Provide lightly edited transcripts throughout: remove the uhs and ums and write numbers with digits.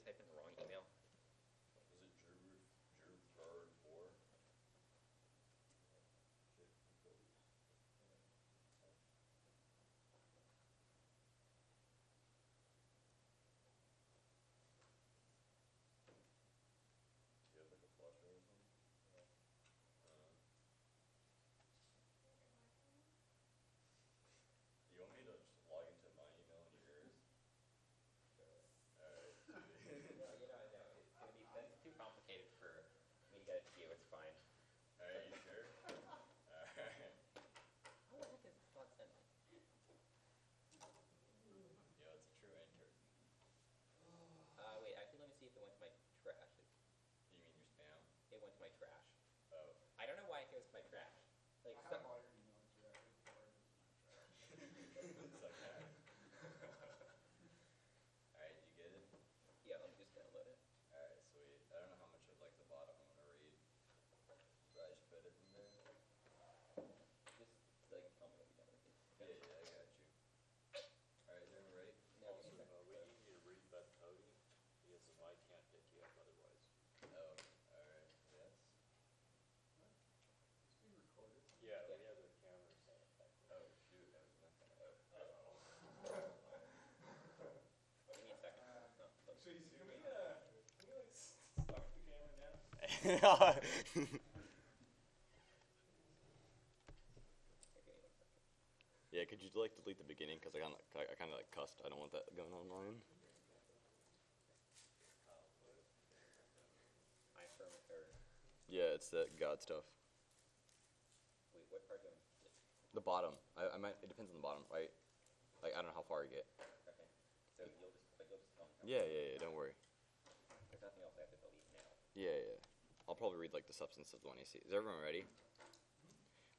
type in the wrong email? Was it Drew 4? Do you have like a flusher or something? You want me to just log into my email and yours? Alright, No, it's gonna be that's too complicated for me to get it to you. It's fine. Are you sure? Alright. How the heck is this not sent? Yo, it's a true enter. Wait, actually, let me see if it went to my trash. You mean your spam? It went to my trash. Oh. I don't know why it goes to my trash. Like, I have all your emails directly before it goes to my trash. It's like that. Alright, you get it? yeah, let me just download it. Alright, sweet. I don't know how much of like the bottom I'm gonna read. But I just put it in there. Just like tell me when you're done with it. Yeah, I got you. Alright, is everyone ready? No, Also, give me a second. we need you to read Beth Cody because the mic can't pick you up otherwise. Oh, alright, yes. It's being recorded. Yeah, Yeah. we have the camera set up back there. Oh, shoot, I was messing it up. Give me a second. No, let me- So you see, Can we like start the camera now? okay, 1 second. Yeah, could you like delete the beginning? Because I kind of like cussed. I don't want that going online. I affirm it, or Yeah, it's that God stuff. wait, what part do I? The bottom. I might. It depends on the bottom, right? Like I don't know how far you get. Okay, so you'll just tell me. Yeah. Don't worry. There's nothing else I have to delete now. Yeah. I'll probably read like the substance of the one you see. Is everyone ready?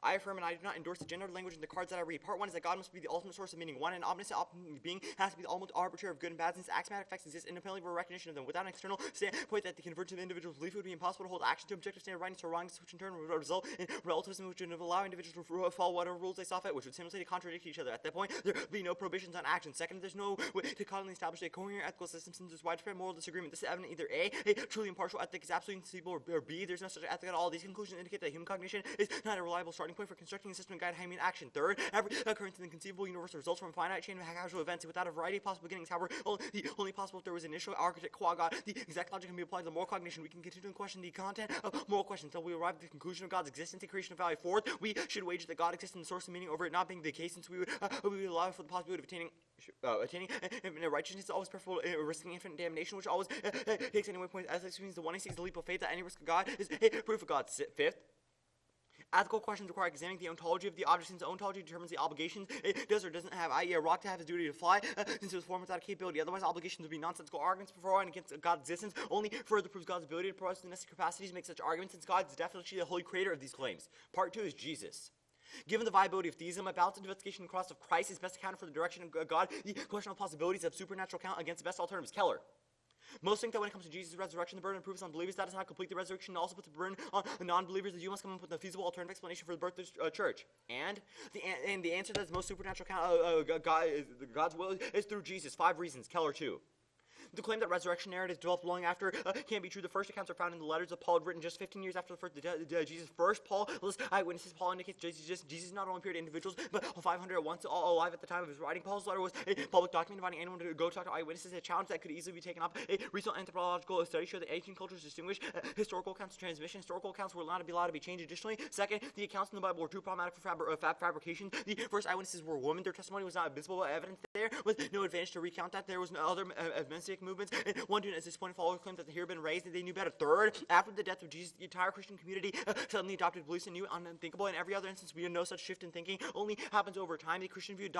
I affirm and I do not endorse the gendered language in the cards that I read. Part 1 is that God must be the ultimate source of meaning. 1, an omniscient being has to be the ultimate arbiter of good and bad, since axiomatic facts exist independently of a recognition of them. Without an external standpoint that the convergence of individuals' belief, it would be impossible to hold action to objective standard rightness or wrongness, which in turn would result in relativism, which would allow individuals to follow whatever rules they saw fit, which would simultaneously contradict each other. At that point, there would be no prohibitions on action. Second, there's no way to causally establish a coherent ethical system since there's widespread moral disagreement. This is evident either A, a truly impartial ethic is absolutely inconceivable, or B, there's no such ethic at all. These conclusions indicate that human cognition is not a reliable starting point for constructing a system and guide how human action. Third, every occurrence in the conceivable universe results from a finite chain of casual events without a variety of possible beginnings. However, the only possible if there was an initial architect qua God. The exact logic can be applied to moral cognition. We can continue to question the content of moral questions until we arrive at the conclusion of God's existence and creation of value. Fourth, we should wager that God exists in the source of meaning over it not being the case, since we would allow for the possibility of attaining infinite righteousness, always preferable, risking infinite damnation, which always takes any way point. Ethics means the one who seeks the leap of faith that any risk of God is a proof of God. Fifth, ethical questions require examining the ontology of the object, since ontology determines the obligations it does or doesn't have, i.e. a rock to have his duty to fly, since it was formed without a capability. Otherwise, obligations would be nonsensical arguments for and against God's existence. Only further proves God's ability to provide the necessary capacities to make such arguments, since God is definitely the holy creator of these claims. Part 2 is Jesus. Given the viability of theism, a balanced investigation of the cross of Christ is best accounted for the direction of God, the questionable possibilities of supernatural count against the best alternatives. Keller. Most think that when it comes to Jesus' resurrection, the burden of proof is on believers. That does not complete the resurrection. It also puts the burden on non-believers, that you must come up with a feasible alternative explanation for the birth of the church. And the answer that is most supernatural count, God's will is through Jesus. 5 reasons. Keller 2. The claim that resurrection narratives developed long after can't be true. The first accounts are found in the letters of Paul, written just 15 years after the first Jesus. First, Paul lists eyewitnesses. Paul indicates Jesus not only appeared to individuals, but 500 at once, all alive at the time of his writing. Paul's letter was a public document inviting anyone to go talk to eyewitnesses, a challenge that could easily be taken up. A recent anthropological study showed that ancient cultures distinguish historical accounts of transmission. Historical accounts were allowed to be changed. Additionally, second, the accounts in the Bible were too problematic for fabrication. The first eyewitnesses were women. Their testimony was not admissible evidence. There was no advantage to recount that. There was no other messianic movements. One dude at this point followers claimed that the hair had been raised and they knew better. Third, after the death of Jesus, the entire Christian community suddenly adopted beliefs and new unthinkable. In every other instance, we know such shift in thinking only happens over time. The Christian view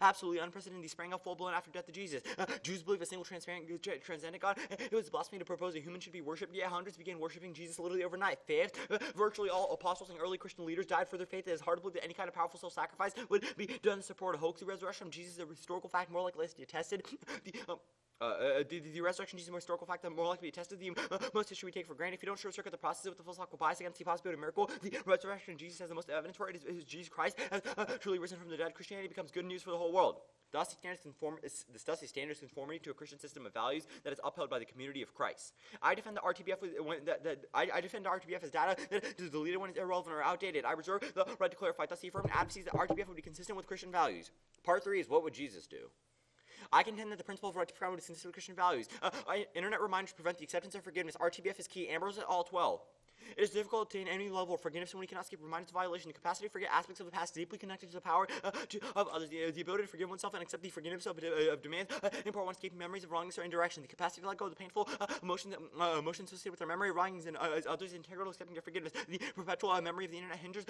absolutely unprecedented. They sprang up full blown after death of Jesus. Jews believe a single transcendent God. It was blasphemy to propose a human should be worshipped. Yet hundreds began worshiping Jesus literally overnight. Fifth, virtually all apostles and early Christian leaders died for their faith. It is hard to believe that any kind of powerful self-sacrifice would be done to support a hoax. The resurrection of Jesus is a historical fact more likely to be attested. The resurrection of Jesus is a more historical fact that more likely to be attested. The most history we take for granted. If you don't short circuit the process with the philosophical bias against the possibility of a miracle, the resurrection of Jesus has the most evidence for it is Jesus Christ has truly risen from the dead. Christianity becomes good news for the whole world. Thus, he stands conformity to a Christian system of values that is upheld by the community of Christ. I defend the RTBF I defend the RTBF as data that is deleted when it's irrelevant or outdated. I reserve the right to clarify. Thus, he affirmed advocacies that RTBF would be consistent with Christian values. Part 3 is what would Jesus do? I contend that the principle of right to profound is consistent with Christian values. Internet reminders prevent the acceptance of forgiveness. RTBF is key. Ambrose et al. 12. It is difficult to attain any level of forgiveness when we cannot escape reminders of violation. The capacity to forget aspects of the past is deeply connected to the power of others. The ability to forgive oneself and accept the forgiveness of demands impart one's escaping memories of wrongness or indirection. The capacity to let go of the painful emotions associated with their memory of wrongs and others is integral to accepting their forgiveness. The perpetual memory of the internet hinders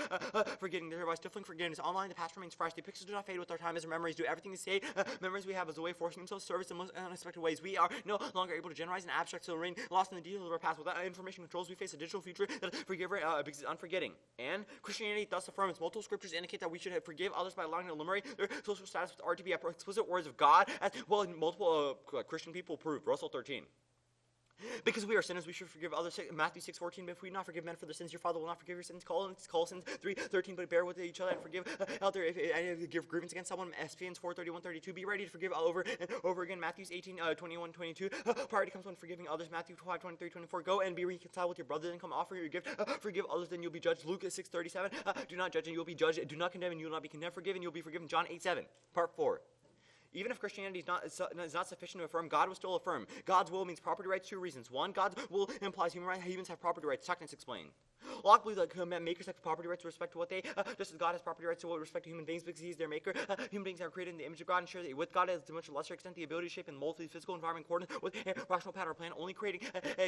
forgetting, thereby stifling forgiveness. Online, the past remains fresh. The pictures do not fade with our time as our memories do. Everything they say, memories we have as a way of forcing themselves to service in most unexpected ways. We are no longer able to generalize and abstract, so remain lost in the details of our past. Without information controls, we face a digital future that forgiver because it's unforgetting. And Christianity thus affirms multiple scriptures indicate that we should forgive others by allowing them to eliminate their social status with RTB. Explicit words of God, as well as multiple Christian people prove. Russell 13. Because we are sinners, we should forgive others. Matthew 6:14. But if we do not forgive men for their sins, your Father will not forgive your sins. Colossians 3:13. But bear with each other and forgive elder if any of you give grievance against someone. Ephesians 4:31-32. Be ready to forgive over and over again. Matthew 18:21-22. Priority comes when forgiving others. Matthew 5:23-24. Go and be reconciled with your brother, then come offer your gift. Forgive others, then you'll be judged. Luke 6:37. Do not judge and you'll be judged. Do not condemn and you will not be condemned. Forgive and you'll be forgiven. John 8:7. Part 4. Even if Christianity is not sufficient to affirm, God will still affirm. God's will means property rights. 2 reasons. 1, God's will implies humans have property rights. Technics explain. Locke believes that makers have property rights with respect to what they, just as God has property rights with respect to human beings because he is their maker. Human beings are created in the image of God and share with God has to much lesser extent the ability to shape and mold the physical environment coordinate with a rational pattern or plan. Only creating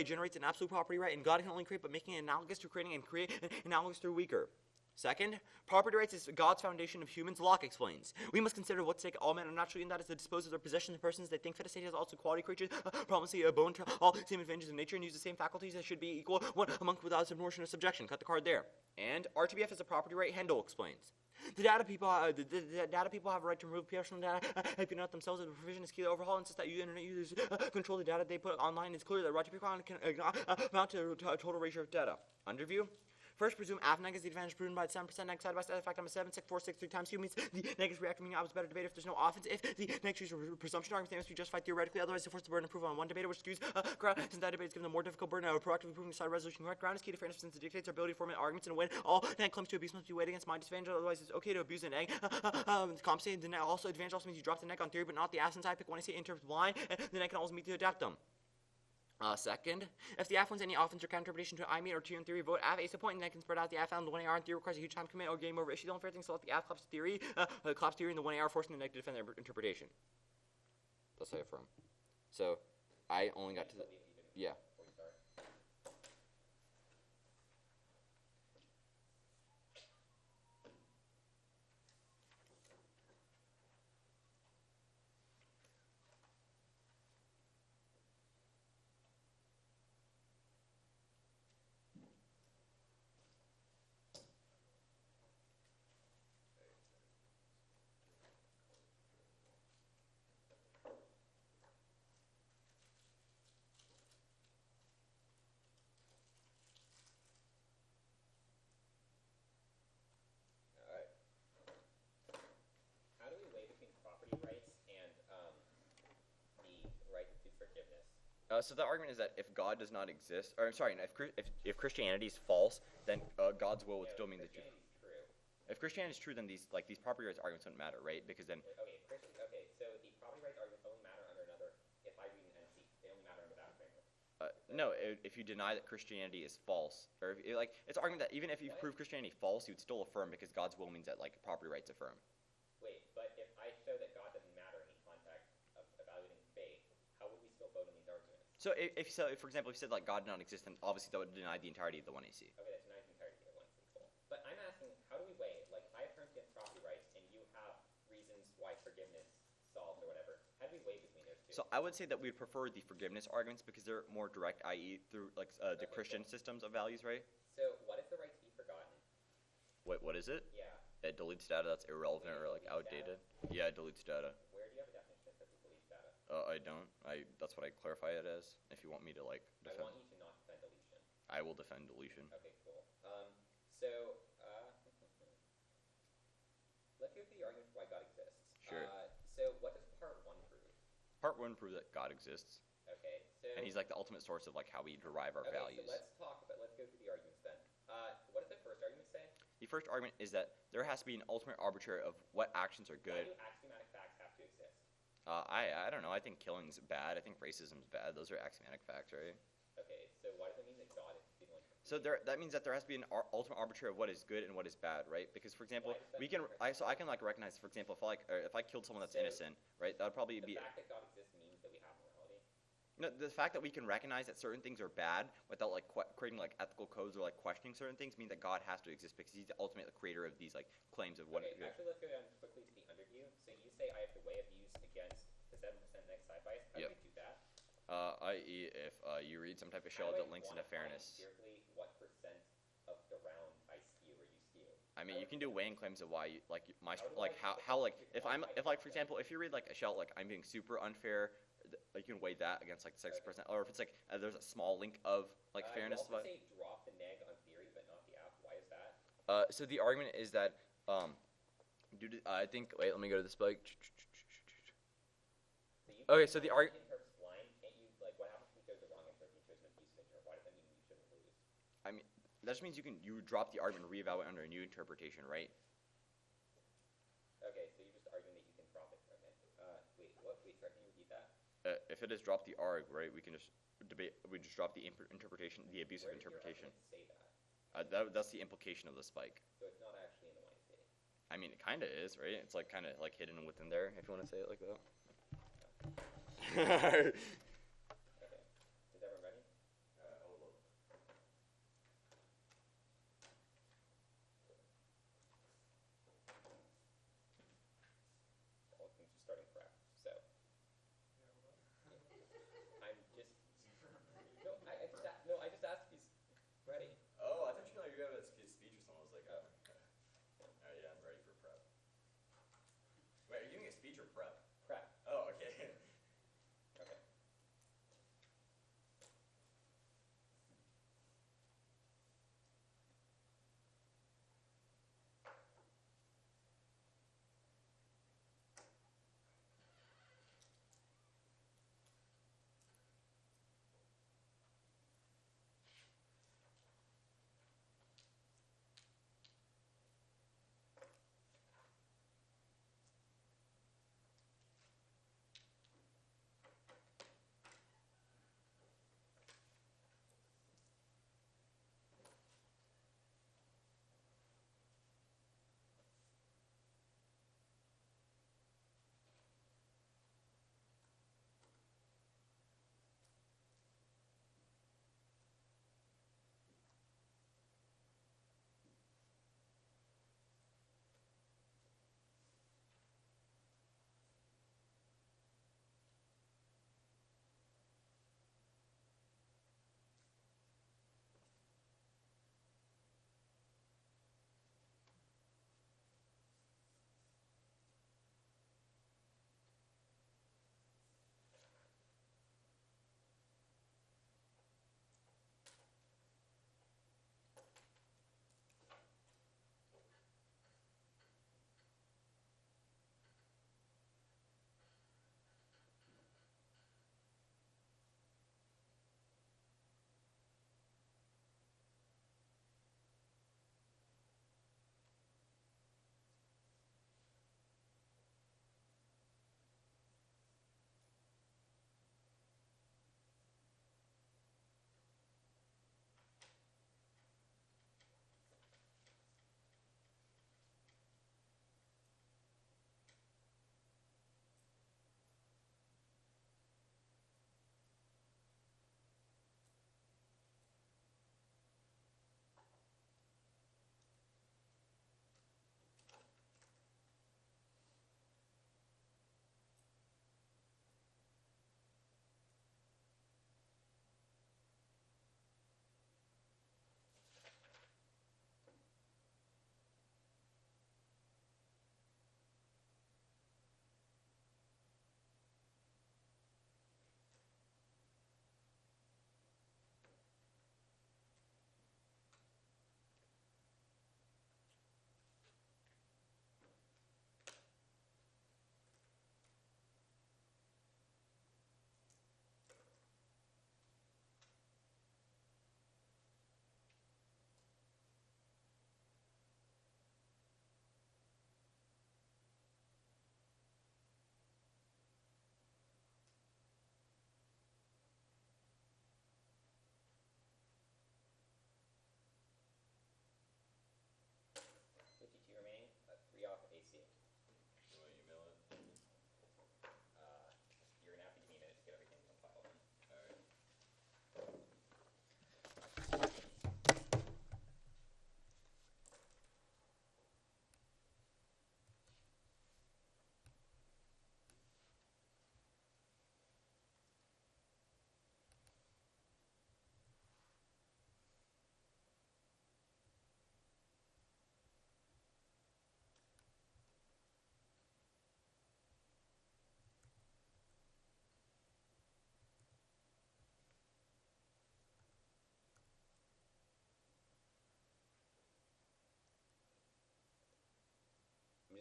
generates an absolute property right, and God can only create, but making it analogous to creating and create analogous through weaker. Second, property rights is God's foundation of humans. Locke explains. We must consider what stake all men are naturally in, that is to dispose of their possessions of persons they think fit. A state has also quality creatures, promise a bone to all same advantages of nature and use the same faculties that should be equal, one among without subordination or subjection. Cut the card there. And RTBF is a property right. Hendel explains. The data people have a right to remove personal data if you not themselves. The provision is key to overhaul. Insists that internet users control the data they put online. It's clear that RTB can amount to a total ratio of data. Underview. First, presume Evnen is the advantage proven by the 7% negative side by side. Fact number 7, 6, 4, 6, 3 times 2 means the negative reactor meaning I was better debate if there's no offense. If the negative presumption argument must be justified theoretically, otherwise it forces the burden of proof on one debater, which skews ground. Since that debate is given the more difficult burden of proactively proving the side resolution correct. Ground is key to fairness since it dictates our ability to formulate arguments and win. All neg claims to abuse must be weighed against my disadvantage, otherwise it's okay to abuse the neg. Compensating the neg also advantage also means you drop the neg on theory, but not the absence. I pick when I say interpret blind, and the neg can also meet to adapt them. Second, if the F wins any offense or counter-interpretation to I mean or to in theory, vote F. Ace a point, and then can spread out the F on the 1AR in theory requires a huge time commit or game over issue. The only fair thing, select the F collapse theory, and the 1AR forcing the neg to defend their interpretation. That's how I affirm. So, I only got to the, yeah. So the argument is that if God does not exist, or I'm sorry, if Christianity is false, then God's will would still mean that. If Christianity is true, then these property rights arguments don't matter, right? Because then. Okay, so the property rights arguments only matter under another. If I read an NC, they only matter under that framework. No, if you deny that Christianity is false, or it's argument that even if you prove Christianity false, you'd still affirm because God's will means that property rights affirm. Wait, but if I show that God doesn't matter in the context of evaluating faith, how would we still vote on these arguments? So for example, if you said God did not exist, then obviously that would deny the entirety of the 1AC. Okay, that denies the entirety of the 1AC. Cool. But I'm asking, how do we weigh it? Like, I affirmed against property rights, and you have reasons why forgiveness solves or whatever. How do we weigh between those two? So I would say that we would prefer the forgiveness arguments because they're more direct, i.e., through the Christian systems of values, right? So what is the right to be forgotten? What is it? Yeah. It deletes data that's irrelevant or outdated. Data? Yeah, it deletes data. Where do you have a definition that says it deletes data? I don't. That's what I clarify it as. If you want me to defend. I want you to not defend deletion. I will defend deletion. Okay, cool. So let's go through the argument for why God exists. Sure. So what does part 1 prove? Part 1 proves that God exists, Okay, so... and he's like the ultimate source of like how we derive our okay, values. so let's go through the arguments then. What does the first argument say? The first argument is that there has to be an ultimate arbiter of what actions are Why good. do axiomatic facts have to exist? I don't know. I think killing's bad. I think racism's bad. Those are axiomatic facts, right? Okay, so why does it mean that God is the one? So that means that there has to be an ultimate arbiter of what is good and what is bad, right? Because for example, Why does that we can matter? I can like recognize, for example, if I killed someone that's So, innocent, right? That would probably The be fact that God exists means that we have morality. no, the fact that we can recognize that certain things are bad without like creating like ethical codes or like questioning certain things mean that God has to exist because he's the ultimate creator of these like claims of what Okay, is good. actually let's go down quickly to the underview. So you say I have to weigh a views against the 7% negative side bias. How Yep. do we do that? I.e., if you read some type of How shell do I that links into quantify fairness. empirically what percent of the round I skew or you skew? I mean, you can do weighing claims of why, How how do like I quantify like for that? example, if you read like a shell like I'm being super unfair, you can weigh that against like 6%, or if it's like there's a small link of like fairness. You also But say drop the neg on theory, but not the app. Why is that? so the argument is that I think let me go to the spike. So Okay, so the interpret's blind. Can't you like what happens if you chose the wrong interp? You chose an abusive interp. Why does that mean you shouldn't lose? I mean, that just means you drop the argument and reevaluate under a new interpretation, right? Okay, so you're just arguing that you can drop it from it. Wait, what? Wait, sorry, can you repeat that? If it is drop the arg, right, we can just debate. We just drop the interpretation, the abusive Where does your interpretation. argument say that? That's the implication of the spike. So it's not actually in the wine state. I mean, it kind of is, right? It's like kind of like hidden within there, if you want to say it like that. Okay. Is everyone ready? Well, I'm just starting prep. So I'm just I just asked if he's ready. Oh, I thought you were gonna have a speech or something. I was like, oh, yeah, I'm ready for prep. Wait, are you doing a speech or prep? Prep. Oh, okay. Okay.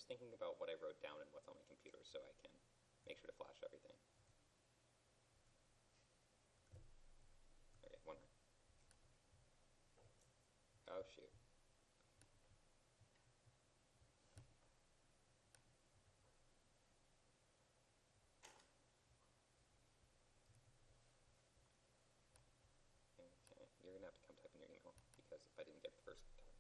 just thinking about what I wrote down and what's on my computer so I can make sure to flash everything. Okay, one more. Oh, shoot. Okay, you're gonna have to come type in your email because I didn't get it the first time.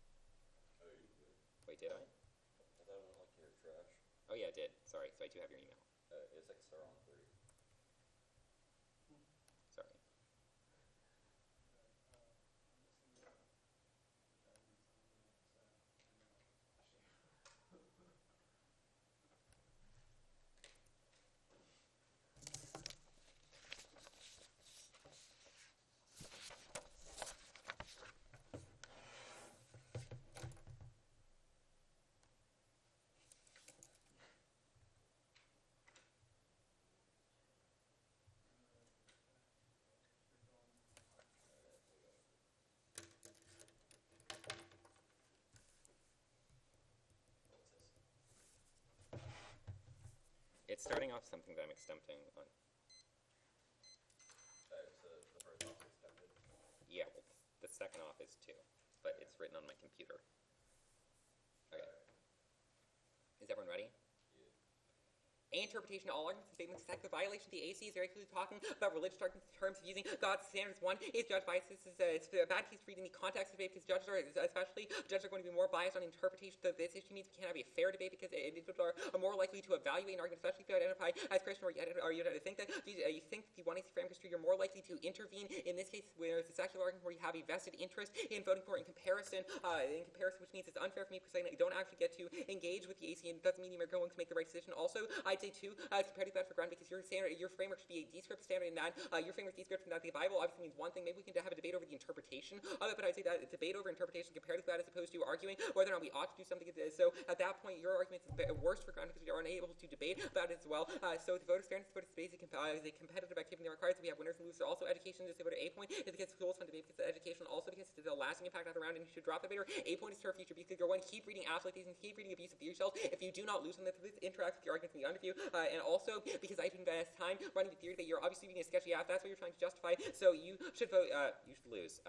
Oh, you did. Wait, did I? I thought it went like your trash. Oh yeah, I did. Sorry, so I do have your email. It's like Star on 3. Sorry. It's starting off something that I'm extemping on. So the first off is tempted. Yeah, well, the second off is too, but it's written on my computer. Okay. Is everyone ready? A interpretation of all arguments and statements is the violation of the AC is very clearly talking about religious arguments in terms of using God's standards. One is judged bias. This is it's a bad case to read in the context of debate because judges are going to be more biased on interpretation of this issue. Means we can't have a fair debate because individuals are more likely to evaluate an argument, especially if you identify as Christian or you think that you think the one AC frame history, you're more likely to intervene in this case where it's a secular argument where you have a vested interest in voting for in comparison, which means it's unfair for me because I don't actually get to engage with the AC and it doesn't mean you're going to make the right decision. Also, I'd say too, it's comparatively bad for ground because your framework should be a descriptive standard in that your framework is descriptive in that the Bible obviously means one thing. Maybe we can have a debate over the interpretation of it, but I'd say that a debate over interpretation is comparatively bad as opposed to arguing whether or not we ought to do something. So at that point, your argument is worse for ground because you are unable to debate about it as well. So the voter standards voter debate is a competitive activity that requires that we have winners and losers. Also, education is the voter A point is because schools fund debate because education also because it's a lasting impact on the round and you should drop the debate. A point is to our future because you're going to keep reading absolute these and keep reading abuse of yourself. If you do not lose them, this interacts with your arguments in the underview. And also, because I should invest time running the theory that you're obviously being a sketchy app, that's what you're trying to justify, so you should vote, you should lose.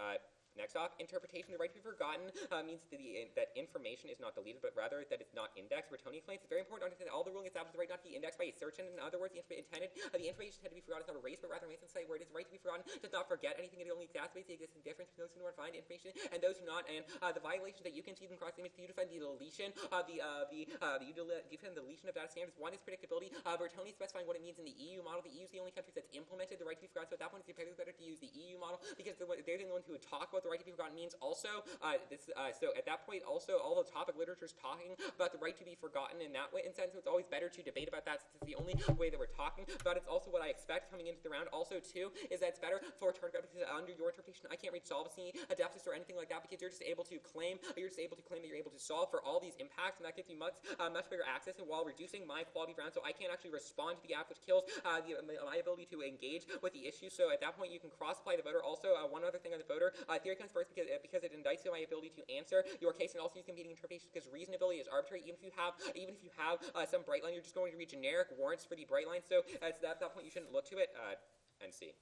Next off, interpretation. The right to be forgotten means that information is not deleted, but rather that it's not indexed. Bertoni claims it's very important to understand that all the ruling establishes the right not to be indexed by a search engine. In other words, the information intended to be forgotten is not erased, but rather remains in the site where it is. The right to be forgotten does not forget anything. It only exacerbates the existing difference between those who know and find information and those who not. And the violation that you can see them cross limits, you define the deletion of define the deletion of data standards. One is predictability. Bertoni specifying what it means in the EU model. The EU is the only country that's implemented the right to be forgotten. So at that point, it's better to use the EU model because they're the ones who would talk about the right to be forgotten means. Also, so at that point, also all the topic literature is talking about the right to be forgotten in that way. In sense, so it's always better to debate about that. Since it's the only way that we're talking about. It's also what I expect coming into the round. Also, too, is that it's better for turn because under your interpretation, I can't reach solvency, deficits, or anything like that because you're just able to claim that you're able to solve for all these impacts, and that gives you much bigger access. And while reducing my quality of round, so I can't actually respond to the app, which kills my ability to engage with the issue. So at that point, you can cross-apply the voter. Also, one other thing on the voter theory comes first because it indicts my ability to answer your case, and also use competing interpretation because reasonability is arbitrary. Even if you have some bright line, you're just going to read generic warrants for the bright line. So at that point, you shouldn't look to it and see.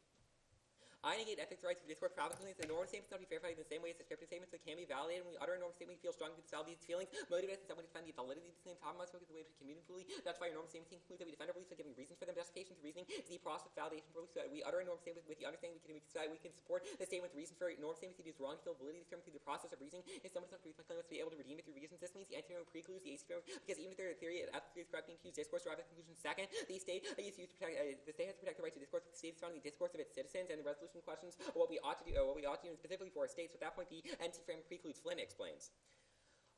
I negate ethics rights of discourse for applicants. The normative statements not be verified in the same way as descriptive statements that can be validated. When we utter a normative statement, we feel strongly to sell these feelings, motivate us in some way to defend the validity of the same topic. Must focus the way to communicatively. That's why your normative statements include that we defend our beliefs by giving reasons for them. Justifications, reasoning is the process of validation for beliefs. So we utter a normative statement with the understanding we can support the statement with reasons for it. Normative statements it is wrong to feel validity determined through the process of reasoning. If someone does not agree with my claim, must be able to redeem it through reasons. This means the anti-framework precludes the AC framework because even if their theory of ethics is correct, being to use discourse to arrive at a conclusion. Second, the state has to protect the state has to protect the right to discourse. The state is surrounding the discourse of its citizens and the resolution questions what we ought to do, specifically for a state. So at that point, the NC framework precludes. Flynn explains.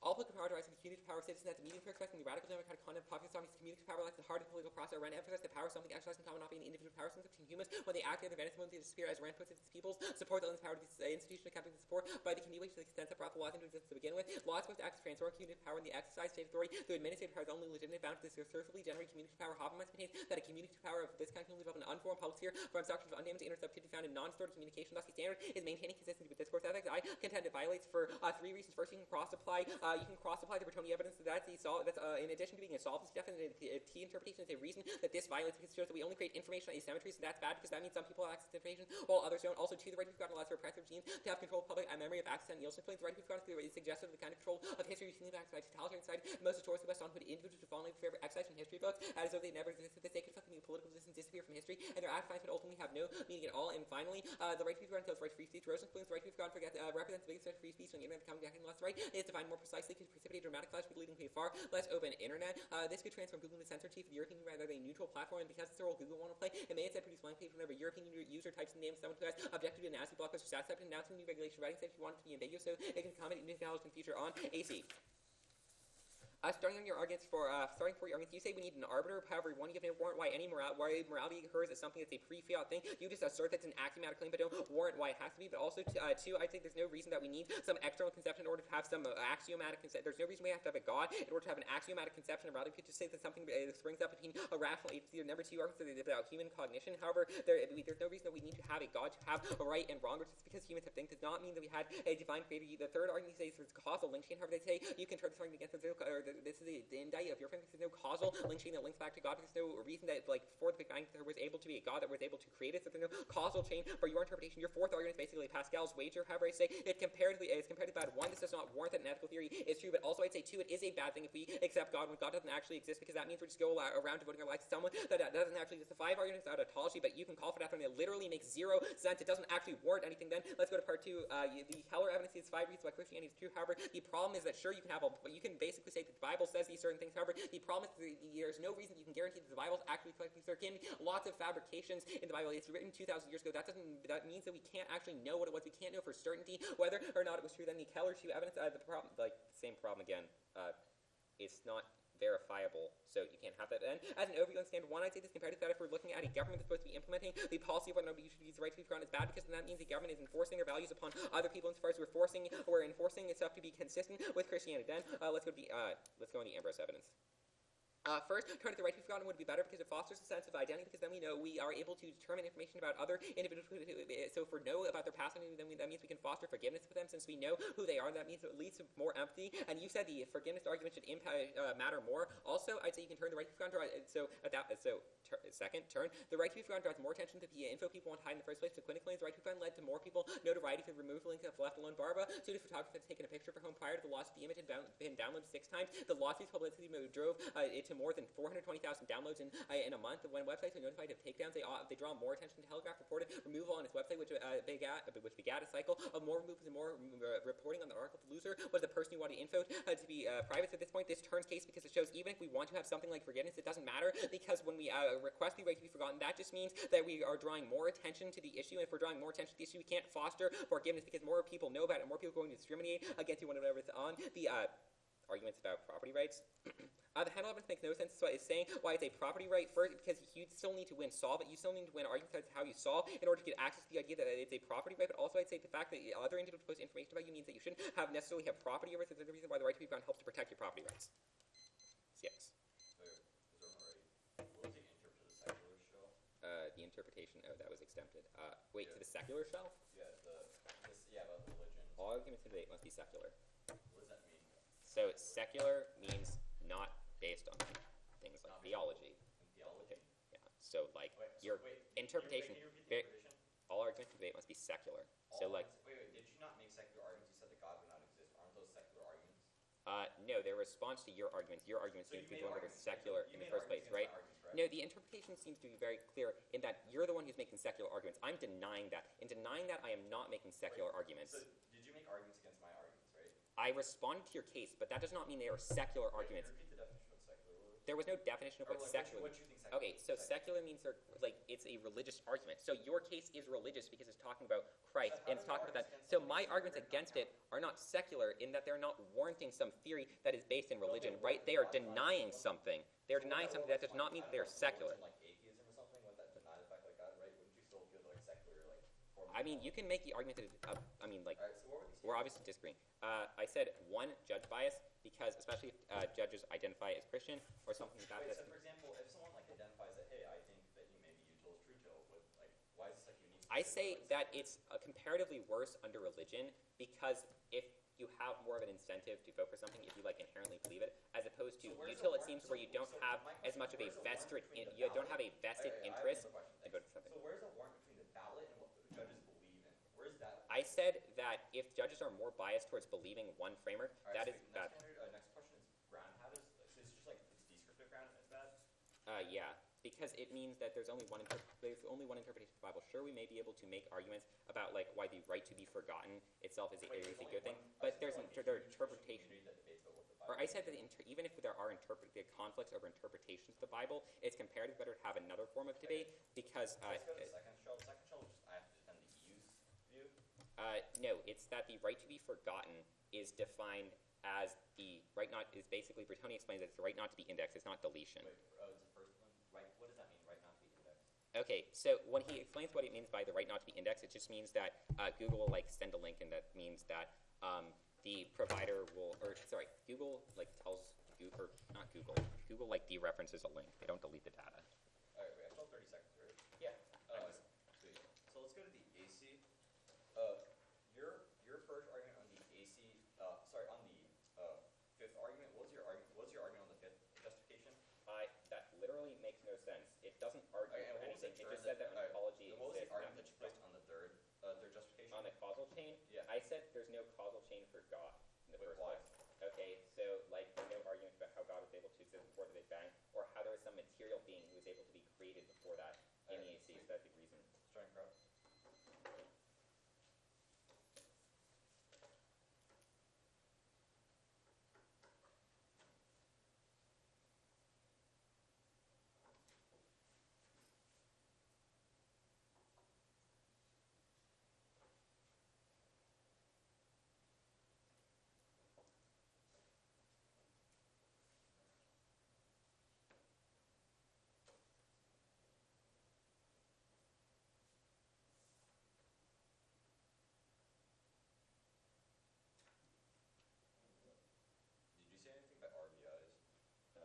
All political power derives from the community power of citizens. At the medium for expressing the radical democratic content of popular society, community power like the heart of the political process. Rand emphasized the power of something exercised in common, not being the individual power. Some between humans, when they act together, Venice won't disappear. As Rand puts it, its people's support the power of this institution, accompanied with support by the continuation of the extent that brought the laws into existence to begin with. Laws supposed to act as transform community power in the exercise state authority. The administrative power is only legitimate bound to this assertively generated community power. Hoffman maintains that a community power of this kind can only develop an unformed public sphere for obstruction of undamaged inner substitute found in non-stored communication. Thus, the standard is maintaining consistency with discourse ethics. I contend it violates for 3 reasons. First, you can cross-apply the Bertoni evidence that's in addition to being a solvency definite, T interpretation is a reason that this violates because it shows that we only create information on asymmetries, and that's bad because that means some people have access to information while others don't. Also, 2, the right to be forgotten allows for oppressive genes to have control of public memory of access and Nielsen planes. The right to be forgotten is suggestive of the kind of control of history routinely backed by totalitarian side. Most notoriously West on put individuals to fondly favor excised from history books as though they never existed, that they could fucking be political resistance disappear from history, and their actions would ultimately have no meaning at all. And finally, the right to be forgotten kills the right to free speech. Rosenblum's right to be forgotten represents the biggest threat to free speech on the internet becoming back in less right. It is defined more precisely to precipitate a dramatic clash leading to a far less open internet. This could transform Google into censor chief of the European Union rather than a neutral platform, and because it's the role Google want to play, it may instead produce blank page whenever European user types in the name of someone who has objected to a nasty blog post or stats type, announcing new regulation writing said if you want it to be ambiguous so it can comment new technology in the future on AC. Starting your arguments, you say we need an arbiter. However, one, you give no warrant why morality occurs as something that's a pre-fiat thing. You just assert that's an axiomatic claim, but don't warrant why it has to be. But also, 2, I think there's no reason that we need some external conception in order to have some axiomatic conception. There's no reason we have to have a god in order to have an axiomatic conception of morality. You could just say that something springs up between a rational agency. Number 2 arguments about human cognition. However, there's no reason that we need to have a god to have a right and wrong, just because humans have things does not mean that we had a divine creator. The third argument you say is there's causal link chain. However, they say you can turn something against the this is the indictment of your friend because there's no causal link chain that links back to God. There's no reason that, like, before the Big Bang, there was able to be a God that was able to create it, so there's no causal chain for your interpretation. Your fourth argument is basically Pascal's wager. However, I say it's comparatively bad. 1, this does not warrant that an ethical theory is true, but also I'd say 2, it is a bad thing if we accept God when God doesn't actually exist, because that means we're just go around devoting our lives to someone that doesn't actually exist. The 5 arguments out of tautology, but you can call for that when it literally makes 0 sense. It doesn't actually warrant anything. Then let's go to part 2. The Heller evidence is 5 reasons why Christianity is true. However, the problem is that sure, you can basically say that the Bible says these certain things. However, the problem is that there's no reason you can guarantee that the Bible is actually correct. There can be lots of fabrications in the Bible. It's written 2,000 years ago. That means that we can't actually know what it was. We can't know for certainty whether or not it was true. Then the Keller 2 evidence, same problem again. It's not verifiable, so you can't have that. Then, as an overview on stand 1, I'd say this compared to that if we're looking at a government that's supposed to be implementing the policy of whether or not you should use the right to be forgotten is bad, because then that means the government is enforcing their values upon other people, as far as we're enforcing itself to be consistent with Christianity. Then, let's go on the Ambrose evidence. First, turning to the right to be forgotten would be better because it fosters a sense of identity, because then we know we are able to determine information about other individuals. So if we know about their past, then that means we can foster forgiveness with them since we know who they are. That means it leads to more empathy. And you said the forgiveness argument should matter more. Also, I'd say you can turn the right to be forgotten. Second, the right to be forgotten draws more attention to the info people want to hide in the first place. So clinic claims the right to be forgotten led to more people notoriety for the removal link of left alone Barbara. So the photographer had taken a picture of her home prior to the loss of the image had been downloaded 6 times. The lawsuit's publicity drove it to more than 420,000 downloads in a month. When websites are notified of takedowns, they draw more attention to Telegraph reported removal on its website, which begat a cycle of more removals and more reporting on the article. The loser was the person who wanted info to be private. So at this point, this turns case because it shows even if we want to have something like forgiveness, it doesn't matter, because when we request the right to be forgotten, that just means that we are drawing more attention to the issue. And if we're drawing more attention to the issue, we can't foster forgiveness because more people know about it, and more people are going to discriminate against you whenever it's on. The arguments about property rights. The Handel evidence makes no sense. So it's saying why it's a property right first, because you still need to solve it. You still need to win arguments as to how you solve in order to get access to the idea that it's a property right. But also, I'd say the fact that other individuals post information about you means that you shouldn't necessarily have property over it. So there's a reason why the right to be found helps to protect your property rights. Yes. What was the interpret to the secular shell? The interpretation. Oh, that was exempted. Wait, to the secular shell? Yeah, about religion. All arguments in debate must be secular. What does that mean? So secular means not based on things like theology. Theology? Yeah. So like interpretation. Can you repeat the interpretation? All arguments in debate must be secular. Wait, did you not make secular arguments? You said that God would not exist. Aren't those secular arguments? No, they're a response to your arguments. Your arguments So seem to be you the one made that are arguments secular against- in you the made first place, arguments right? against my arguments, right? No, the interpretation seems to be very clear in that you're the one who's making secular arguments. I'm denying that. In denying that, I am not making secular arguments. So did you make arguments against my arguments, right? I responded to your case, but that does not mean they are secular arguments. Can you repeat the definition of secular was? There was no definition of Or what like, secular what means. you think secular Okay, is. so secular means it's a religious argument. So your case is religious because it's talking about Christ, So how and it's do talking your about that. arguments So against my something arguments secular against not it are not secular in that they're not warranting some theory that is based in religion, right? They are denying something. They're denying something. That does not mean that they're secular. Like atheism or something, would that deny the fact like that, right? Wouldn't you still feel like secular, like form of I mean, you can make the argument that, Alright, so what were these we're obviously disagreeing. I said, 1, judge bias, because especially if judges identify as Christian or something like that. Wait, so for example, if someone like identifies that, hey, I think that maybe Util is true Till, why is this like unique? I say that it's comparatively worse under religion because if you have more of an incentive to vote for something if you like inherently believe it, as opposed to util it seems where you don't have as much of a vested you don't have a vested interest in voting for something. So where's the warrant between the ballot and what judges believe in? Where's that? I said that if judges are more biased towards believing one framework, that is bad. Next question is ground. How does so it's just like it's descriptive ground and it's bad? Yeah, because it means that there's only one interpretation of the Bible. Sure, we may be able to make arguments about like why the right to be forgotten itself is a good thing, but there are interpretations. Or I said that even if there are conflicts over interpretations of the Bible, it's comparatively better to have another form of debate because. Let's go to the second shell. The second shell is just I have to defend the EU's view. No, it's that the right to be forgotten is defined as the right not is basically Bertoni explains that it's the right not to be indexed. It's not deletion. Wait, it's the first one. Right. What does that mean? Right not to be indexed. Okay, so when he explains what it means by the right not to be indexed, it just means that Google will like send a link, and that means that the provider will, or sorry, Google like tells Google, or not Google, Google like dereferences a link. They don't delete the data. All right, wait, I still have 30 seconds, right? Yeah. Sweet. So let's go to the AC. Your first argument on the AC. Sorry, on the fifth argument. What was your argument on the fifth justification? That literally makes no sense. It doesn't argue Okay, and for what was the anything. It third just said that that- ontology What was the exists. argument that you placed on the third justification? On the causal chain, Yeah. I said there's no causal chain for God in the Wait, first why? place. Okay, so like there's no argument about how God was able to exist before the Big Bang, or how there was some material being who was able to be created before that in the AC. So that's the reason. Strike crowd. Did you say anything about RBIs? No.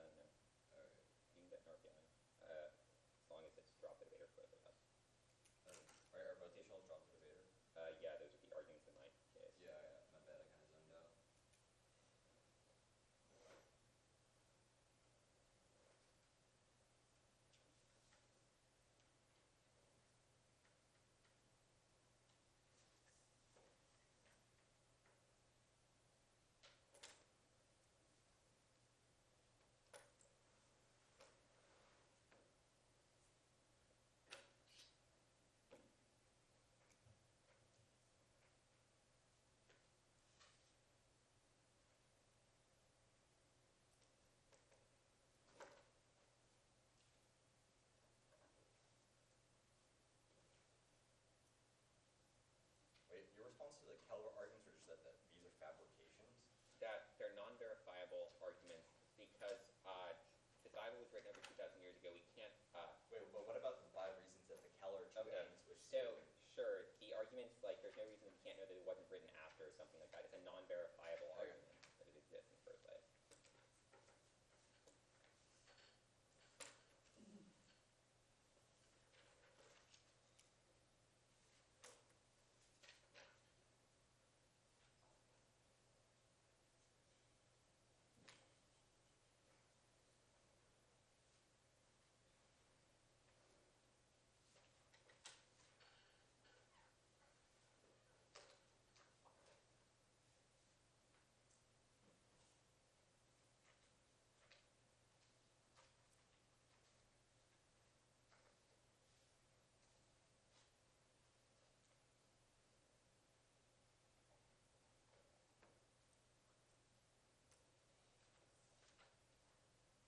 Alright. You can get an RPI. As long as it's drop the debater for both of us. Are rotational drop the debater? Yeah, those are the arguments in my case. Yeah, my bad, I kind of zoned out. Wait, your response to the Keller arguments are just that these are fabrications? That they're non-verifiable arguments because the Bible was written over 2,000 years ago. We can't. Wait, but what about the 5 reasons that the Keller Okay, ends which so sure, the arguments like there's no reason we can't know that it wasn't written after or something like that. It's a non-verifiable Okay. argument that it exists in the first place.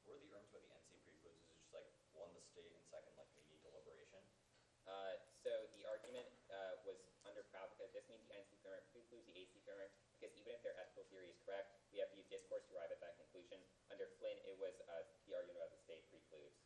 What are the arguments about the NC precludes? Is it just like one, the state, and second, like we need deliberation? So the argument was under Proud because this means the NC framework precludes the AC framework because even if their ethical theory is correct, we have to use discourse to arrive at that conclusion. Under Flynn, it was the argument about the state precludes.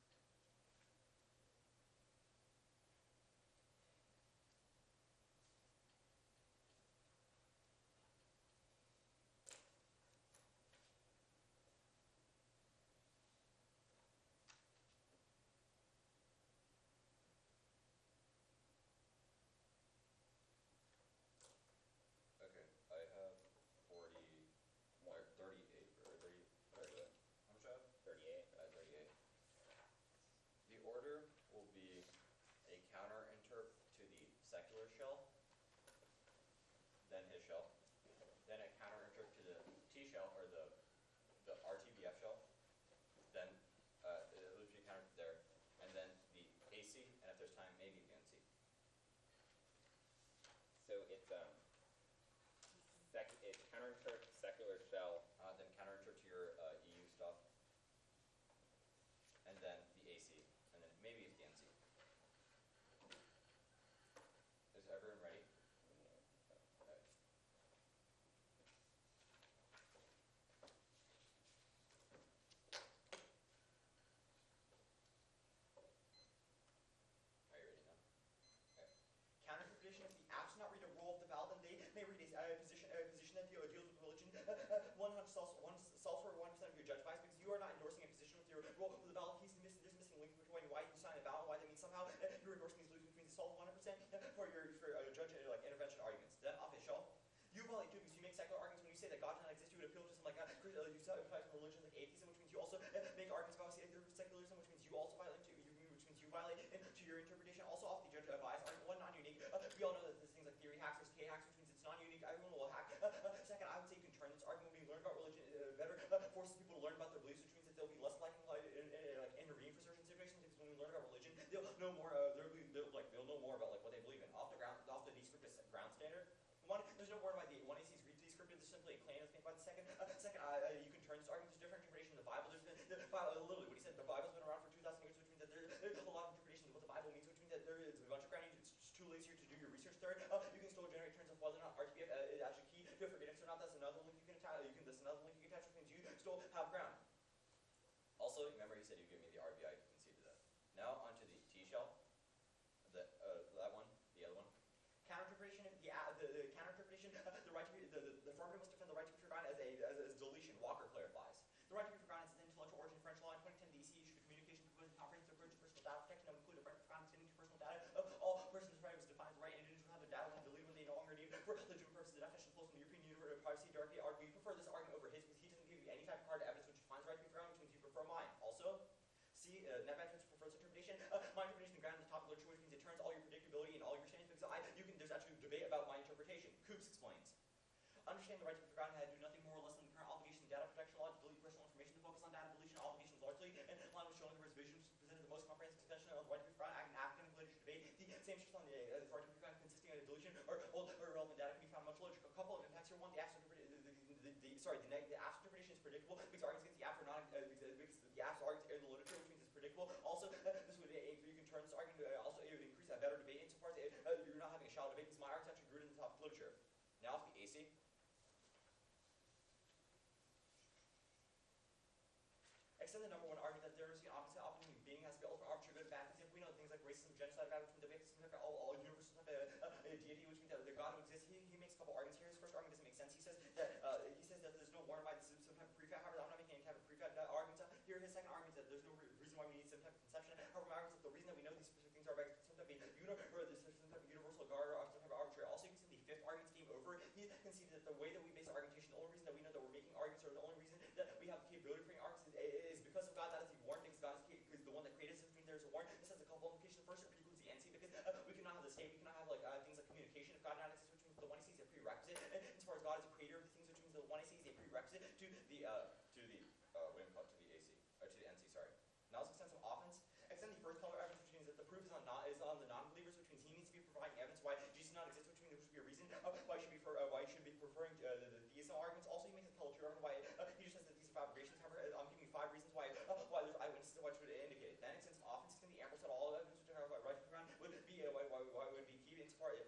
order will be a counter interp to the secular shell, then his shell, then a counter interp to the T shell or the RTBF shell, then it will be counter there, and then the AC, and if there's time, maybe the NC. So it's counterinter secular shell. Then counter interp to your EU stuff, and then the AC, and then maybe it's the NC. Is everyone ready? Okay. Are you ready now? Okay. Counter-interpretation, if the apps do not read a rule of the vowel, then they may read a position that deals with religion. One solves for 1% of your judge bias because you are not endorsing a position with your rule of the vowel. There's missing link between why you sign a vowel and why that means somehow you're endorsing these loops between the solve 100% for your judge like intervention arguments. Then off his shelf. You violate too because you make secular arguments when you say that God does not exist. You would appeal to something like you apply from religion like atheism, which means you also make arguments about secularism, which means you also violate to your interpretation. Also off the judge bias argument. One non-unique. We all know that there's things like theory hacks, there's K-hacks, which means it's non-unique. Everyone will hack. Second, I would say you can turn this argument when you learn about religion better. Forces people to learn about their beliefs, which means that they'll be less likely to intervene for certain situations. Because when we learn about religion, they'll know more. They'll know more about like what they believe in. Off the descriptive ground standard. There's no word by the 1AC's descriptive. There's simply a claim that's made by the second. You can turn this argument. There's different interpretation of the Bible. There's the Bible. Literally, what he said. The Bible's been around for 2,000 years, which means that there's a lot of interpretations of what the Bible means, which means that there is a bunch of ground. It's just too lazy to do your research there. You can still generate turns of whether or not RTBF is actually key. If you forget it or not, that's another link you can attach. That's another link you can attach, which means you still have ground. Also, remember he said you give me the RBI to concede to that. Now onto the T shell. That one, the other one. Counter-interpretation. The counter-interpretation. The affirmative must defend the right to be forgotten as deletion. Walker clarifies. The right to be forgotten is an intellectual origin. French law in 2010, the EC issued a communication proposing comprehensive approach to personal data protection that would include a right to forgotten extending to personal data of all persons. Right was defined as the right individuals have their data when deleted when they no longer need it for legitimate purposes. The definition flows from the European Union of Privacy Directive. We prefer this argument over his because he doesn't give you any type of hard evidence which defines the right to be forgotten, which means you prefer mine. Also, C, NetBank prefers interpretation. My interpretation is grounded in the topic literature, which means it turns all your predictability and all your statements because there's actually a debate about my interpretation. Coops explains. Understand the right to be forgotten had to do nothing more or less than the current obligation of data protection law to delete personal information, to focus on data deletion obligations largely, and line was showing the revisions presented the most comprehensive discussion of the right to be forgotten in academic literature debate. The same shifts on the right to be forgotten consisting of deletion or old or irrelevant data can be found in much literature. A couple of impacts here. One, the apps interpretation is predictable because arguments against the app are not because the apps arguments in the literature, which means it's predictable. Also, this would you can turn this argument also it would increase that better debate insofar as you're not having a shallow debate because my arguments actually rooted in the topic literature. Now it's the AC. Extend the number one argument that there is the opposite opposite being has to be ultimate arbitrary good and bad. Because if we know things like racism, genocide, bad, which means that we have to have all universal deity, which means that the God who exists. He makes a couple arguments here. His first argument doesn't make sense. He says that there's no warrant by some type of prefab. However, I'm not making any type of prefab arguments. Here, his second argument is that there's no reason why we need some type of conception. However, my argument is that the reason that we know these specific things are by some type of universal guard or some type of arbitrary. Also, you can see the fifth argument's game over. He conceded that the way that we base argumentation, the only reason that we know that we're making arguments, or the only reason that we have the capability of creating arguments is because of God. That is the warrant. Because God is the one that created us. Which means there's a warrant. This has a couple implications. First, it precludes the NC because we cannot have the state. We cannot have things like communication. If God not exists, which means the 1AC is a prerequisite. As far as God is a creator of these things, which means the 1AC is a prerequisite to the AC or to the NC. Sorry. Now let's extend some offense. Extend the first color evidence, which means that the proof is on the non-believers, which means he needs to be providing evidence why Jesus not exists, which means there should be a reason why he should be preferring the theism arguments. Also, he makes a culture argument why he just says that these are fabrications. However, I'm giving you 5 reasons why there's eyewitnesses and what should indicate. Then extends some offense to the ample set all evidence which are right to ground would be why would be key insofar as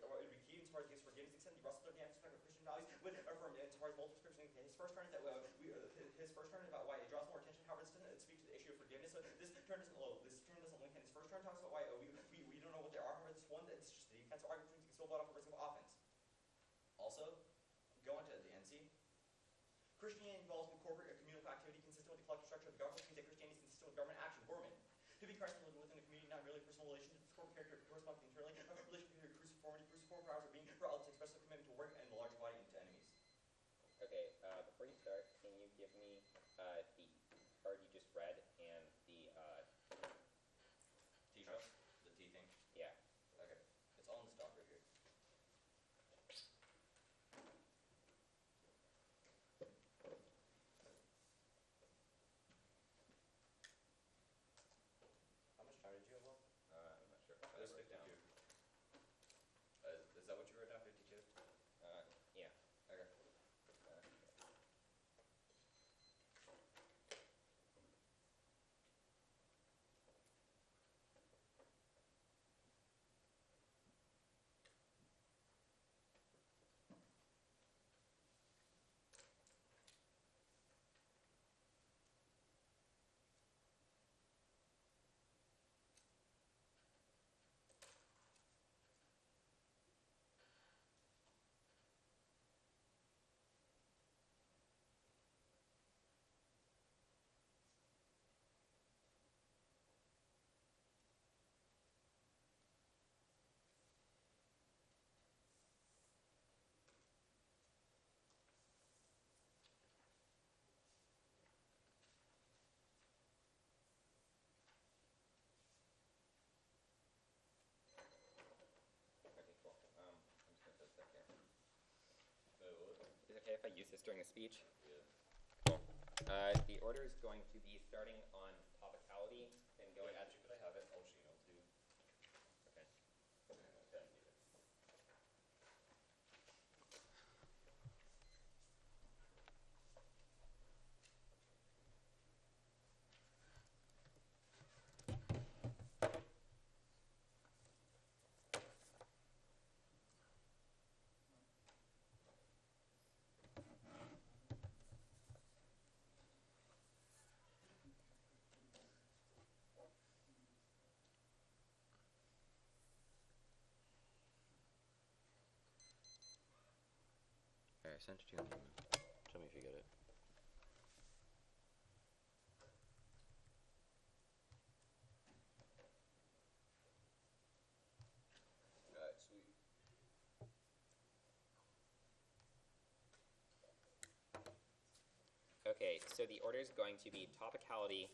gives forgiveness. Extend the Russell of the aspect of Christian values would affirm insofar as multiple scriptures. His first turn is that his first turn is about why it draws more attention. However, this doesn't speak to the issue of forgiveness. So this turn doesn't link in. His first turn talks about why we don't know what they are. However, this one it's just the defensive argument which can still build off the risk of offense. Also, go into the NC. Christianity involves the corporate or communal activity consistent with the collective structure of the government, which means that Christianity is consistent with government action. Gorman. To be Christ living within the community, not merely personal relations, but corporate character corresponds internally. Relation to cruciformity, cruciform powers of being for all to express a commitment to work and the large body into enemies. Okay, before you start, can you give me the card you just read and the okay if I use this during the speech? Yeah. Cool. The order is going to be starting on topicality and going at. Could I have it? Oh, too. Okay. Okay. Alright, I sent it to you on the email. Tell me if you get it. Alright, sweet. Okay, so the order is going to be topicality,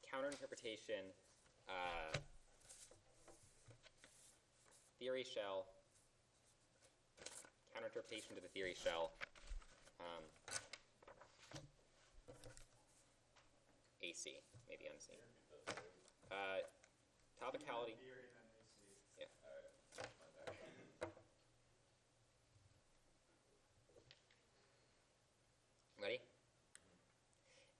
counterinterpretation, theory shell, counterinterpretation to the theory shell, AC, maybe unseen. Topicality. Theory and then AC. Yeah. Alright. My bad. Ready?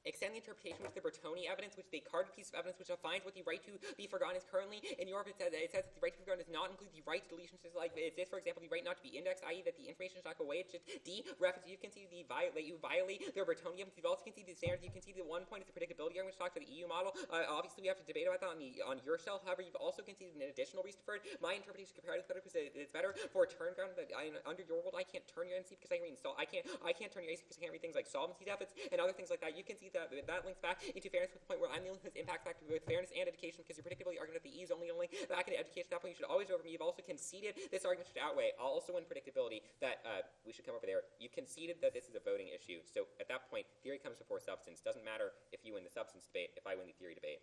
Extend the interpretation with the Bertoni evidence, which is a carded piece of evidence which defines what the right to be forgotten is currently. In Europe, it says that the right to be forgotten does not include the right to deletion. So like it says, for example, the right not to be indexed, i.e. that the information should not go away. It's just D reference. You can see that you violate the Bertoni evidence. You also can see the standards. You can see the one point is the predictability argument, which talks about the EU model. Obviously, we have to debate about that on your shell. However, you've also conceded an additional reason for it. My interpretation comparative is better because it's better for a turn ground. But under your world, I can't turn your NC because I can reinstall. I can't turn your AC because I can't read things like solvency deficits and other things like that. You can see that links back into fairness with the point where I'm the only one who's impact factor with fairness and education, because your predictability argument of the E is only back into education. At that point, you should always over me. You've also conceded this argument should outweigh also in predictability that we should come over there. You conceded that this is a voting issue. So at that point, theory comes before substance. Doesn't matter if you win the substance debate, if I win the theory debate.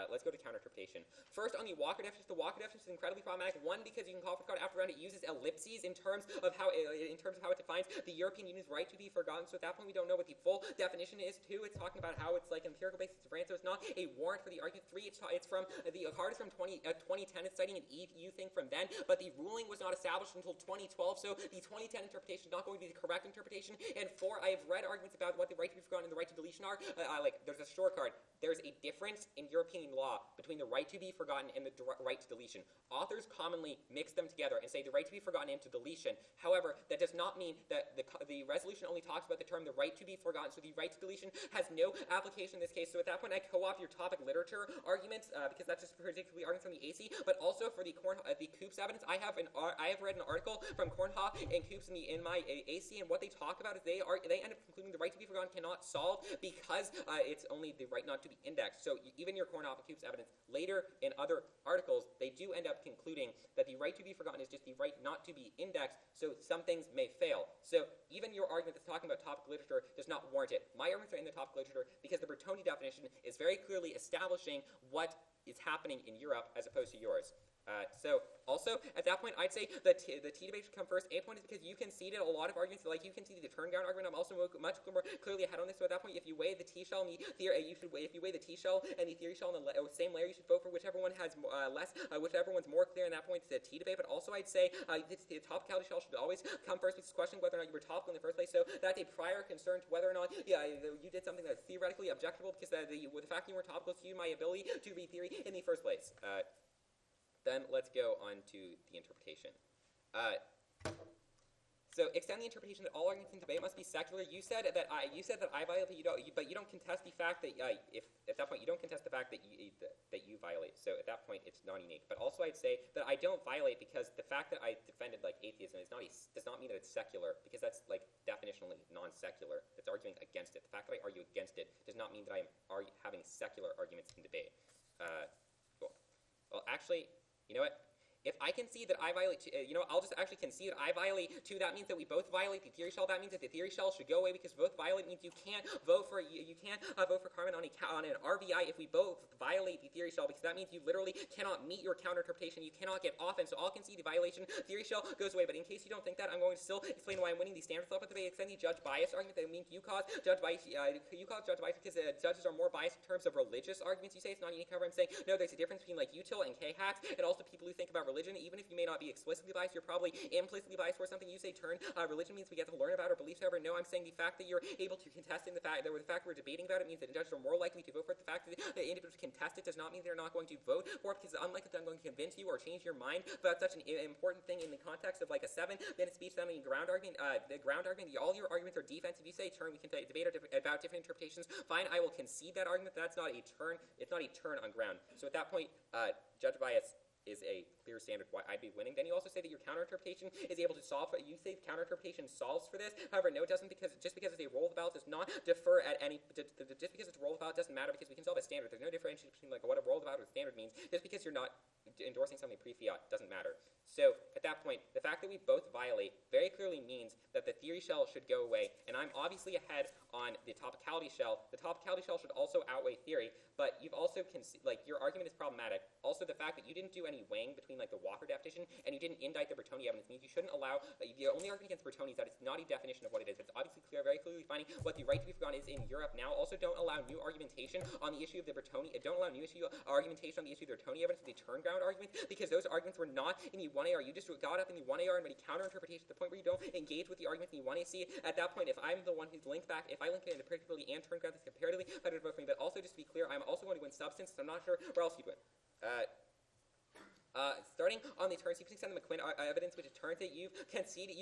Let's go to counterinterpretation. First, on the Walker definition, the Walker definition is incredibly problematic. One, because you can call for card after round, it uses ellipses in terms of how it defines the European Union's right to be forgotten. So at that point, we don't know what the full definition is. Two, it's talking about how it's like empirical basis of France, so it's not a warrant for the argument. Three, it's from the card is from 2010. It's citing an EU thing from then, but the ruling was not established until 2012. So the 2010 interpretation is not going to be the correct interpretation. And four, I have read arguments about what the right to be forgotten and the right to deletion are. There's a short card. There's a difference in European law between the right to be forgotten and the right to deletion. Authors commonly mix them together and say the right to be forgotten and to deletion. However, that does not mean that the resolution only talks about the term the right to be forgotten, so the right to deletion has no application in this case. So at that point, I co-opt your topic literature arguments because that's just particularly arguments from the AC, but also for the Coops evidence. I have read an article from Kornhoff and Coops in my AC, and what they talk about is they end up concluding the right to be forgotten cannot solve because it's only the right not to be indexed. So even your Kornhoff and Coops evidence later in other articles, they do end up concluding that the right to be forgotten is just the right not to be indexed, so some things may fail. So even your argument that's talking about topic literature does not warrant it. My arguments are in the topic literature because the Bertoni definition is very clearly establishing what is happening in Europe as opposed to yours. So also at that point, I'd say the T debate should come first. A point is because you conceded a lot of arguments, like you conceded the turn ground argument. I'm also much more clearly ahead on this. So at that point, if you weigh the T shell and the theory, if you weigh the T shell and the theory shell in the same layer, you should vote for whichever one has whichever one's more clear. And at that point, it's the T debate. But also, I'd say the topicality shell should always come first. It's questioning whether or not you were topical in the first place. So that's a prior concern to whether or not you did something that's theoretically objectionable, because the fact that you weren't topical to my ability to read theory in the first place. Then let's go on to the interpretation. So extend the interpretation that all arguments in debate must be secular. You said that I violate, but you don't contest the fact that if at that point you don't contest the fact that you violate. So at that point it's not unique. But also I'd say that I don't violate because the fact that I defended atheism does not mean that it's secular, because that's definitionally non-secular. It's arguing against it. The fact that I argue against it does not mean that I am having secular arguments in debate. Cool. Well, actually, you know what? If I concede that I violate, I'll just actually concede that I violate 2. That means that we both violate the theory shell. That means that the theory shell should go away because both violate means you can't vote for vote for Carmen on an RBI if we both violate the theory shell, because that means you literally cannot meet your counter interpretation. You cannot get offense. So I'll concede the violation. Theory shell goes away. But in case you don't think that, I'm going to still explain why I'm winning the standard flip with the extend the judge bias argument. That means you cause judge bias. You cause judge bias because judges are more biased in terms of religious arguments. You say it's not unique. However, I'm saying no. There's a difference between like util and k-hacks, and also people who think about religion. Even if you may not be explicitly biased, you're probably implicitly biased for something. You say turn religion means we get to learn about our beliefs. However, no, I'm saying the fact that you're able to contest in the fact that we're debating about it means that judges are more likely to vote for it. The fact that the individuals contest it does not mean they're not going to vote for it, because it's unlikely that I'm going to convince you or change your mind about such an important thing in the context of like a 7-minute speech. Then the ground argument, all your arguments are defensive. You say turn, we can debate about different interpretations. Fine, I will concede that argument. That's not a turn. It's not a turn on ground. So at that point, judge bias is a clear standard why I'd be winning. Then you also say that your counterinterpretation is able to solve it. You say counterinterpretation solves for this. However, no, it doesn't, because just because it's a roll of the ballot does not defer at any. Just because it's a roll of the ballot doesn't matter, because we can solve a standard. There's no differentiation between like what a roll of the ballot or standard means. Just because you're not endorsing something pre-fiat doesn't matter. So at that point, the fact that we both violate very clearly means that the theory shell should go away, and I'm obviously ahead on the topicality shell. The topicality shell should also outweigh theory, but you've also your argument is problematic. Also, the fact that you didn't do any weighing between like the Walker definition and you didn't indict the Bertoni evidence means you shouldn't allow. The only argument against Bertoni is that it's not a definition of what it is. It's obviously clear, very clearly defining what the right to be forgotten is in Europe now. Also, don't allow new argumentation on the issue of the Bertoni. Don't allow new argumentation on the issue of the Bertoni evidence, the turn ground argument, because those arguments were not in the 1AR. You just got up in the 1AR and made a counter-interpretation to the point where you don't engage with the arguments in the 1AC. At that point, if I'm the one who's linked back, if I link it into predictability and turn ground, that's comparatively better to vote for me. But also, just to be clear, I'm also going to win substance, so I'm not sure where else you'd win. Starting on the turn sequencing and the McQuinn evidence, which it turns that you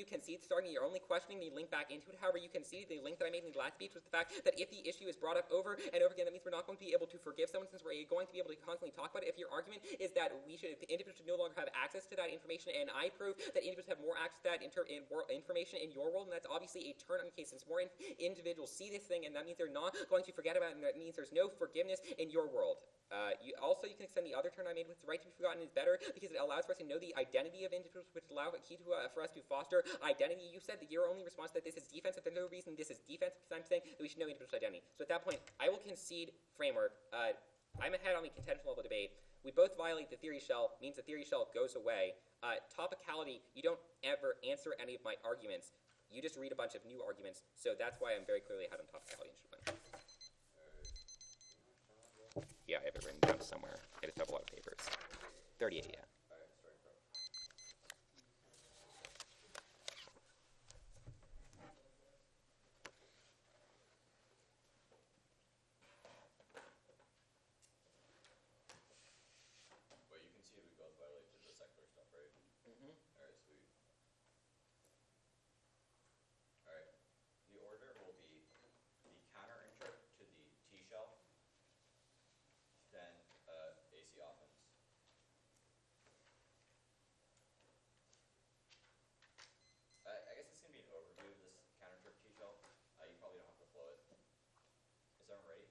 concede starting, you're only questioning the link back into it. However, you conceded the link that I made in the last speech was the fact that if the issue is brought up over and over again, that means we're not going to be able to forgive someone, since we're going to be able to constantly talk about it. If your argument is that the individuals should no longer have access to that information, and I prove that individuals have more access to that information in your world, and that's obviously a turn on the case, since more individuals see this thing, and that means they're not going to forget about it, and that means there's no forgiveness in your world. You can extend the other turn I made with the right to be forgotten is better because it allows for us to know the identity of individuals, which allow a key for us to foster identity. You said that your only response that this is defensive. There's no reason this is defensive, because I'm saying that we should know individual identity. So at that point, I will concede framework. I'm ahead on the contention level debate. We both violate the theory shell, means the theory shell goes away. Topicality, you don't ever answer any of my arguments. You just read a bunch of new arguments. So that's why I'm very clearly ahead on topicality and should win. Yeah, I have it written down somewhere. I just have a lot of papers. 38, yeah. But you can see we both violated the secular stuff, right? Mm-hmm. Alright, sweet. Alright. The order will be the counter interp to the T shell, then AC offense. I guess it's going to be an overview of this counter interp T shell. You probably don't have to flow it. Is everyone ready?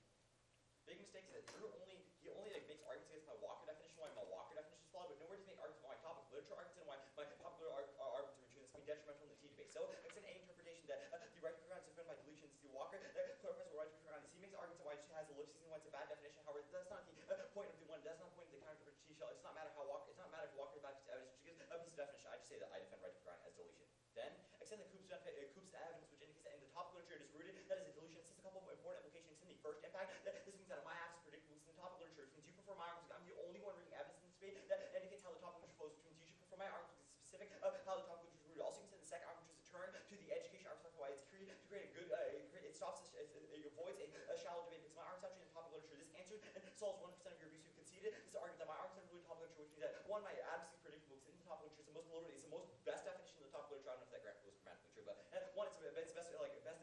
Big mistake is that he only like makes arguments against my Walker definition, why my Walker definition is flawed, but nowhere does he make arguments about my topic literature arguments and why my popular arguments are true. This can be detrimental in the T debate. So it's an A interpretation that the right to be is defended by deletions. The Walker clarifies what right to be around. He makes arguments why it has ellipses and why it's a bad definition. However, that's not the point of the one. That's not the point of the counter interpret T shell. It's not matter how Walker. It's not matter if Walker is bad evidence, which gives a piece of definition. I just say that I defend right to be around as deletion. Then extend the Coops evidence, which indicates that in the top literature it is rooted. That is a deletion. This is a couple of important implications in the first impact. This means that my acts are predictable in the top literature. It means you prefer my arguments. I'm the only one reading evidence in this debate that indicates how the top literature flows, which means you should prefer my arguments because it's specific of how the top literature is rooted. Also, you can say the second argument, which is a turn to the education argument, why it's created to create a good. It stops. It avoids a shallow debate because my arguments actually in the top literature. This answers and solves 100% of your abuse. You've conceded. This argument that my arguments are really top literature, which means that one, my ads is predictable because in the top literature, it's the most best definition of the top literature. I don't know if that was grammatically true, but one, it's best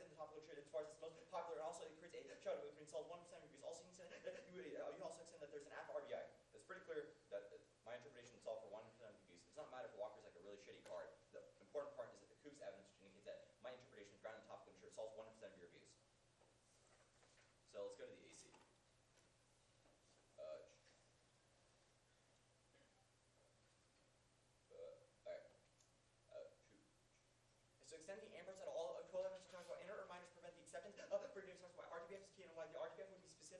in the top literature as far as it's most popular, and also it creates a shadow debate. It solves 100% of your abuse. Also, you can say that you also extend that there's an alpha RBI. It's pretty clear that my interpretation would solve for 100% of abuse. It's not matter if Walker's like a really shitty card. The important part is that the Coops evidence, which indicates that my interpretation is grounded in top literature, it solves 100% of your abuse. So let's go to the AC.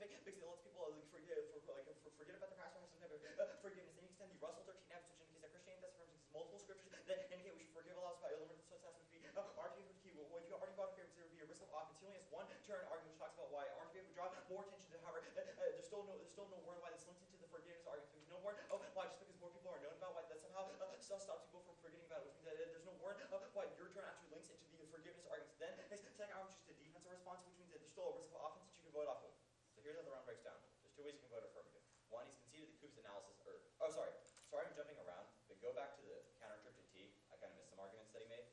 scientific because it lets people forget about the past or have some type of forgiveness. And you extend the Russell 13 habits, which indicates that Christianity thus affirms exists multiple scriptures that indicate we should forgive Allah's by eliminating the success would be argument with key. Well, if you already bought a favor, there would be a risk of offense. He only has one turn argument which talks about why aren't you able to draw more attention to. However, there's still no word why this links into the forgiveness argument. There's no word why just because more people are known about why that somehow stops people from forgetting about it, which means that there's no word why your turn actually links into the forgiveness arguments. Then second argument is just a defensive response, which means that there's still a risk of offense that you can vote off of. So here's how the round breaks down. There's two ways you can vote affirmative. One, he's conceded the Coop's analysis, sorry I'm jumping around, but go back to the counter-interpreted T. I kind of missed some arguments that he made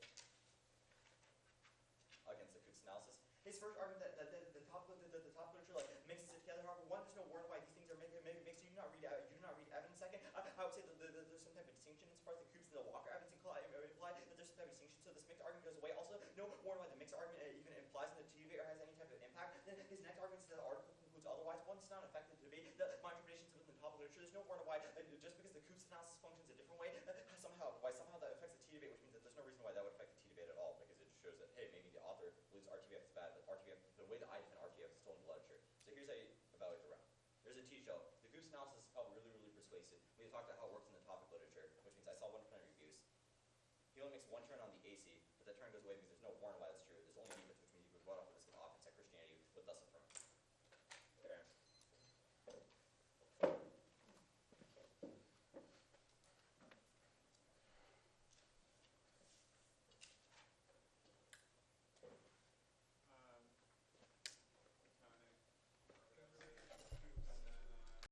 against the Coop's analysis. His first argument that the top literature mixes it together. However, one, there's no word why these things are mixed. You do not read Evnen. Second, I would say that there's some type of distinction as far as the Coop's and the Walker evidence imply that there's some type of distinction. So this mixed argument goes away. Also, no word why the mixed argument even implies that the T debate or has any type of impact. Then his next argument is that the article concludes otherwise. One, it's not an effective debate. My interpretation is within the top literature. There's no word why just because the Coop's analysis functions a different way somehow that affects the T debate, which means that there's no reason why that would affect the T debate at all, because it just shows that hey, maybe the author believes RTBF is bad, but RTBF, the way that I defend RTBF is still in the literature. So here's how you evaluate the round. There's a T shell. The Coop's analysis is probably really persuasive. We talked about how it works in the topic literature, which means I saw 1% reviews. He only makes one turn on the